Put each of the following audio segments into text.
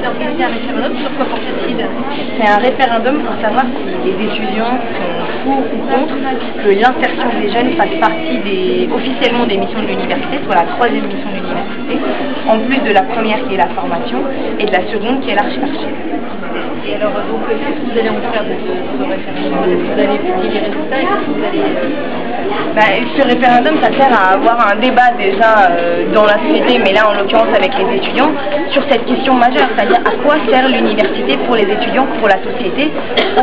organisé un référendum. Sur quoi porte-t-il? C'est un référendum pour savoir si les étudiants sont pour ou contre que l'insertion des jeunes fasse partie officiellement des missions de l'université, soit la troisième mission de l'université, en plus de la première qui est la formation et de la seconde qui est la recherche. Et alors, donc, qu'est-ce que vous allez en faire de ce référendum? Vous allez publier les résultats et qu'est-ce que vous allez ce référendum, ça sert à avoir un débat déjà dans la société, mais là en l'occurrence avec les étudiants, sur cette question majeure, c'est-à-dire à quoi sert l'université pour les étudiants, pour la société,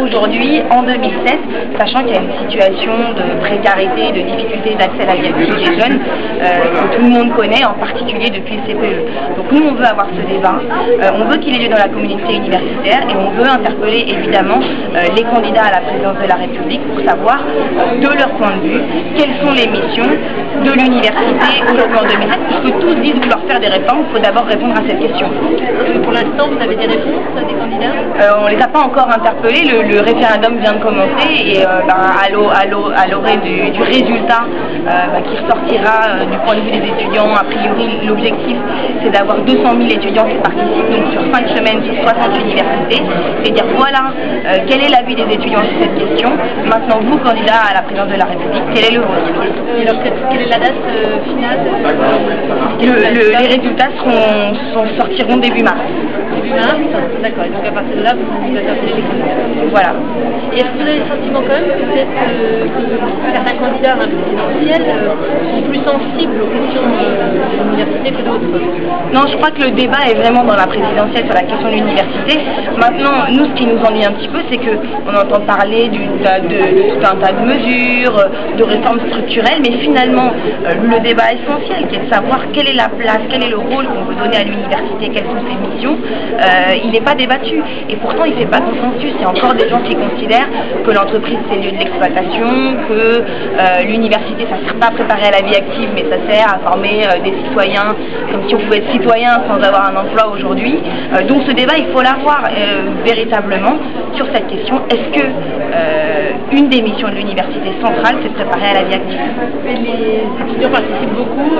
aujourd'hui, en 2007, sachant qu'il y a une situation de précarité, de difficulté d'accès à la vie active des jeunes, que tout le monde connaît, en particulier depuis le CPE. Donc nous, on veut avoir ce débat, on veut qu'il ait lieu dans la communauté universitaire, et on veut interpeller évidemment les candidats à la présidence de la République pour savoir, de leur point de vue, quelles sont les missions de l'université aujourd'hui en 2007, puisque tous disent vouloir faire des réformes, il faut d'abord répondre à cette question. Pour l'instant, vous avez des réponses des candidats? On ne les a pas encore interpellés, le référendum vient de commencer et à l'orée du résultat qui ressortira du point de vue des étudiants, a priori l'objectif c'est d'avoir 200 000 étudiants qui participent, donc sur 5 semaines, sur 60 universités, c'est dire voilà quel est l'avis des étudiants sur cette question. Maintenant vous, candidats à la présidence de la République, quel est le vôtre? Et alors quelle est la date finale? Les résultats sortiront début mars. Début mars? D'accord, et donc à partir de là, vous interpellez les candidats. Voilà. Et est-ce que vous avez le sentiment quand même que peut-être que certains candidats à la présidentielle sont plus sensibles aux questions de l'université que d'autres? Non, je crois que le débat est vraiment dans la présidentielle sur la question de l'université. Maintenant, nous, ce qui nous ennuie un petit peu, c'est qu'on entend parler de tout un tas de mesures, de réformes structurelles, mais finalement, le débat essentiel, qui est de savoir quelle est la place, quel est le rôle qu'on veut donner à l'université, quelles sont ses missions, il n'est pas débattu. Et pourtant, il ne fait pas consensus. Il y a encore des gens qui considèrent que l'entreprise, c'est le lieu de l'exploitation, que l'université, ça ne sert pas à préparer à la vie active, mais ça sert à former des citoyens, comme si on pouvait être citoyen sans avoir un emploi aujourd'hui. Donc ce débat, il faut l'avoir véritablement sur cette question. Est-ce que une des missions de l'université centrale, c'est de préparer à la vie active? Mais les étudiants participent beaucoup,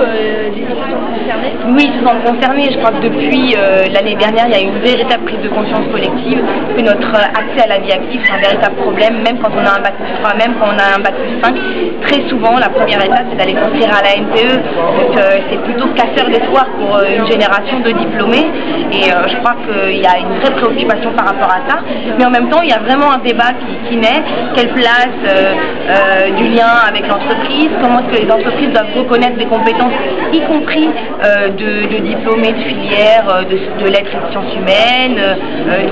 les étudiants sont concernés? Oui, ils se sentent concernés. Je crois que depuis l'année dernière, il y a eu une véritable prise de conscience collective que notre accès à la vie active, c'est un véritable problème, même quand on a un bac plus 3, même quand on a un bac plus 5. Très souvent, la première étape, c'est d'aller s'inscrire à la NPE. Donc c'est plutôt casseur d'espoir pour une génération de diplômés. Et je crois qu'il y a une vraie préoccupation par rapport à ça. Mais en même temps, il y a vraiment un débat qui naît. Quelle place du lien avec l'entreprise? Comment est-ce que les entreprises doivent reconnaître des compétences, y compris de diplômés de filière, de lettres et de sciences humaines.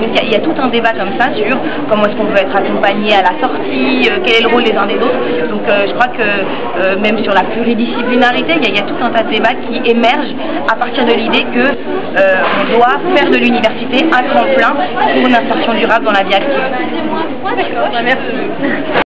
Donc il y a tout un débat comme ça sur comment est-ce qu'on veut être accompagné à la sortie, quel est le rôle des uns des autres. Donc je crois que même sur la pluridisciplinarité, il y a tout un tas de débats qui émergent à partir de l'idée que on doit faire de l'université un tremplin pour une insertion durable dans la vie active. D'accord, merci.